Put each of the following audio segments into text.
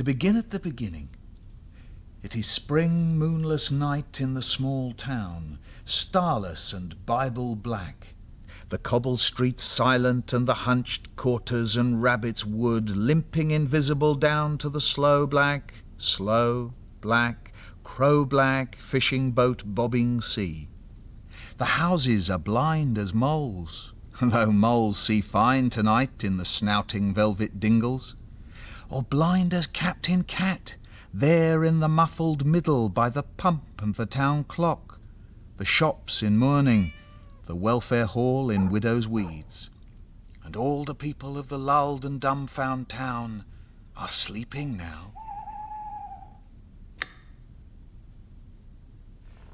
To begin at the beginning. It is spring moonless night in the small town, starless and Bible black. The cobble streets silent and the hunched quarters and rabbit's wood limping invisible down to the slow black, crow-black fishing boat bobbing sea. The houses are blind as moles, though moles see fine tonight in the snouting velvet dingles. Or blind as Captain Cat, there in the muffled middle by the pump and the town clock, the shops in mourning, the welfare hall in widow's weeds. And all the people of the lulled and dumbfound town are sleeping now.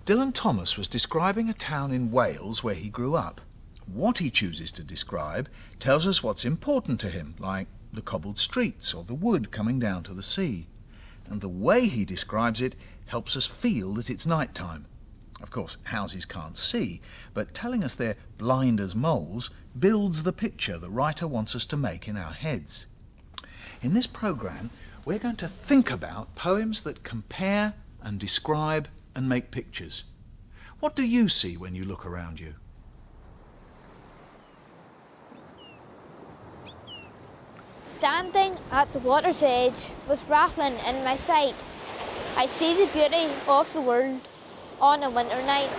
Dylan Thomas was describing a town in Wales where he grew up. What he chooses to describe tells us what's important to him, like the cobbled streets or the wood coming down to the sea. And the way he describes it helps us feel that it's night time. Of course, houses can't see, but telling us they're blind as moles builds the picture the writer wants us to make in our heads. In this programme, we're going to think about poems that compare and describe and make pictures. What do you see when you look around you? Standing at the water's edge with Rathlin in my sight, I see the beauty of the world on a winter night,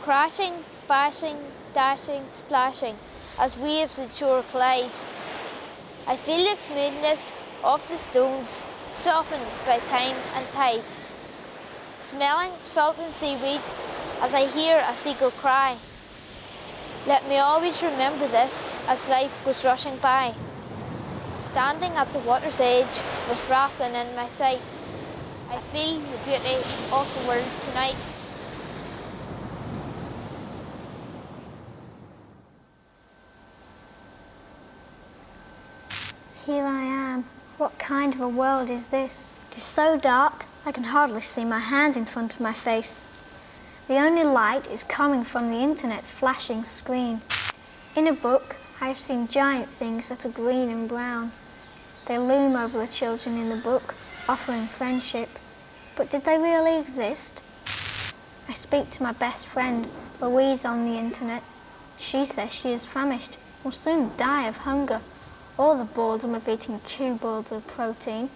crashing, bashing, dashing, splashing as waves at shore collide. I feel the smoothness of the stones softened by time and tide, smelling salt and seaweed as I hear a seagull cry. Let me always remember this as life goes rushing by. Standing at the water's edge with Rathlin in my sight, I feel the beauty of the world tonight. Here I am. What kind of a world is this? It is so dark, I can hardly see my hand in front of my face. The only light is coming from the internet's flashing screen. In a book, I have seen giant things that are green and brown. They loom over the children in the book, offering friendship. But did they really exist? I speak to my best friend, Louise, on the internet. She says she is famished, will soon die of hunger. All the boredom of eating cuboids of protein.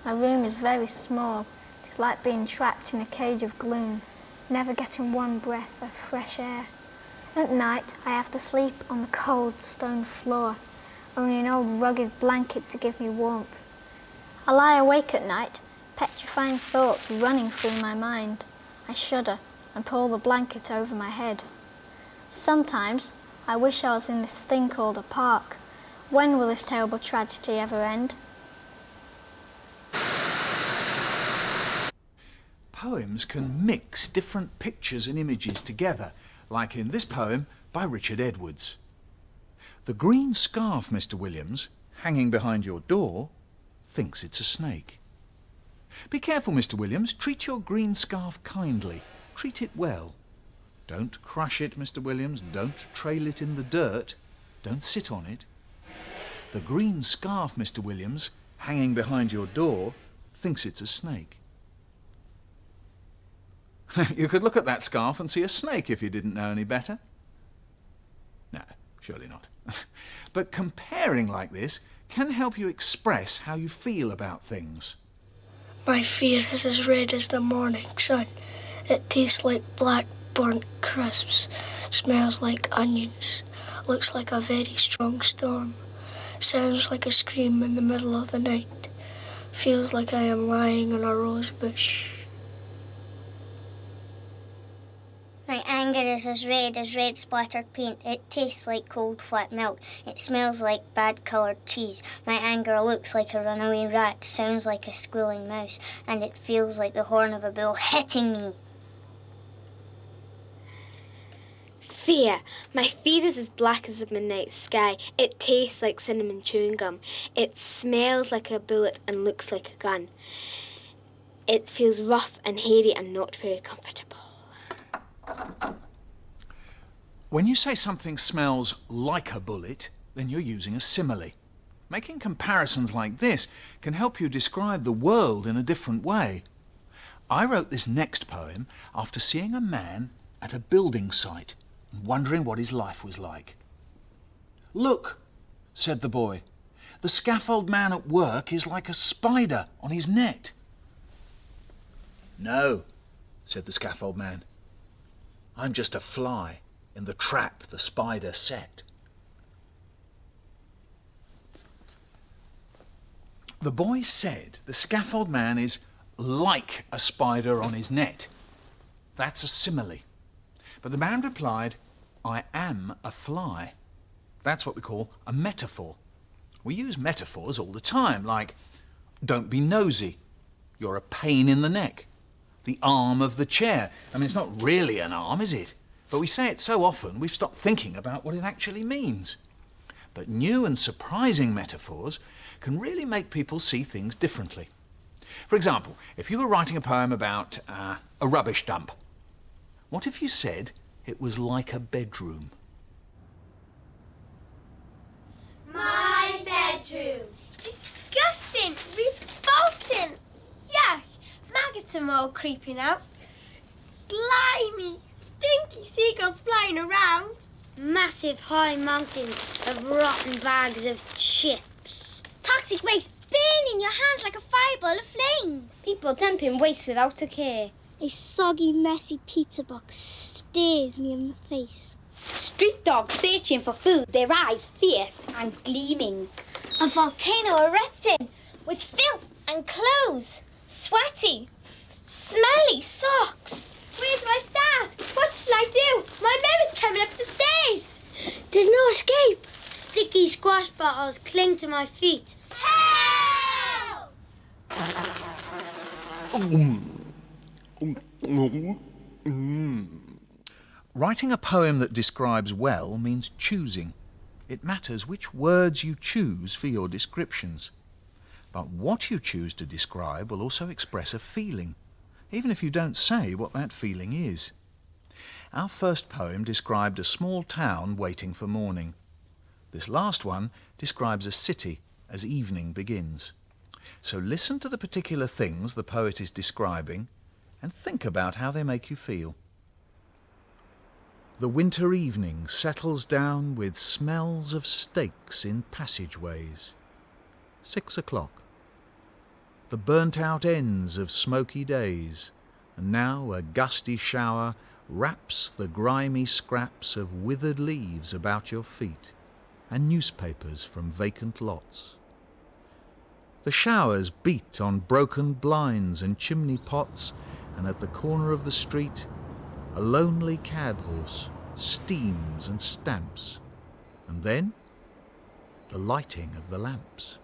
My room is very small. It is like being trapped in a cage of gloom, never getting one breath of fresh air. At night, I have to sleep on the cold stone floor, only an old rugged blanket to give me warmth. I lie awake at night, petrifying thoughts running through my mind. I shudder and pull the blanket over my head. Sometimes, I wish I was in this thing called a park. When will this terrible tragedy ever end? Poems can mix different pictures and images together, like in this poem by Richard Edwards. The green scarf, Mr. Williams, hanging behind your door, thinks it's a snake. Be careful, Mr. Williams. Treat your green scarf kindly. Treat it well. Don't crush it, Mr. Williams. Don't trail it in the dirt. Don't sit on it. The green scarf, Mr. Williams, hanging behind your door, thinks it's a snake. You could look at that scarf and see a snake if you didn't know any better. No, surely not. But comparing like this can help you express how you feel about things. My fear is as red as the morning sun. It tastes like black burnt crisps, smells like onions, looks like a very strong storm, sounds like a scream in the middle of the night, feels like I am lying in a rose bush. My anger is as red splattered paint. It tastes like cold flat milk. It smells like bad coloured cheese. My anger looks like a runaway rat, sounds like a squealing mouse, and it feels like the horn of a bull hitting me. Fear. My fear is as black as the midnight sky. It tastes like cinnamon chewing gum. It smells like a bullet and looks like a gun. It feels rough and hairy and not very comfortable. When you say something smells like a bullet, then you're using a simile. Making comparisons like this can help you describe the world in a different way. I wrote this next poem after seeing a man at a building site and wondering what his life was like. "Look," said the boy, "the scaffold man at work is like a spider on his net." "No," said the scaffold man, "I'm just a fly in the trap the spider set." The boy said the scaffold man is like a spider on his net. That's a simile. But the man replied, "I am a fly." That's what we call a metaphor. We use metaphors all the time, like, "Don't be nosy. You're a pain in the neck." "The arm of the chair." I mean, it's not really an arm, is it? But we say it so often we've stopped thinking about what it actually means. But new and surprising metaphors can really make people see things differently. For example, if you were writing a poem about a rubbish dump, what if you said it was like a bedroom? My bedroom. Disgusting. Revolting. Yuck. Maggots are all creeping out. Slimy, stinky seagulls flying around. Massive high mountains of rotten bags of chips. Toxic waste burning your hands like a fireball of flames. People dumping waste without a care. A soggy, messy pizza box stares me in the face. Street dogs searching for food, their eyes fierce and gleaming. A volcano erupting with filth and clothes. Sweaty, smelly socks. Where do I start? What shall I do? My mum is coming up the stairs. There's no escape. Sticky squash bottles cling to my feet. Help! Writing a poem that describes well means choosing. It matters which words you choose for your descriptions. But what you choose to describe will also express a feeling, even if you don't say what that feeling is. Our first poem described a small town waiting for morning. This last one describes a city as evening begins. So listen to the particular things the poet is describing and think about how they make you feel. The winter evening settles down with smells of steaks in passageways. 6 o'clock. The burnt-out ends of smoky days, and now a gusty shower wraps the grimy scraps of withered leaves about your feet and newspapers from vacant lots. The showers beat on broken blinds and chimney pots, and at the corner of the street, a lonely cab horse steams and stamps, and then the lighting of the lamps.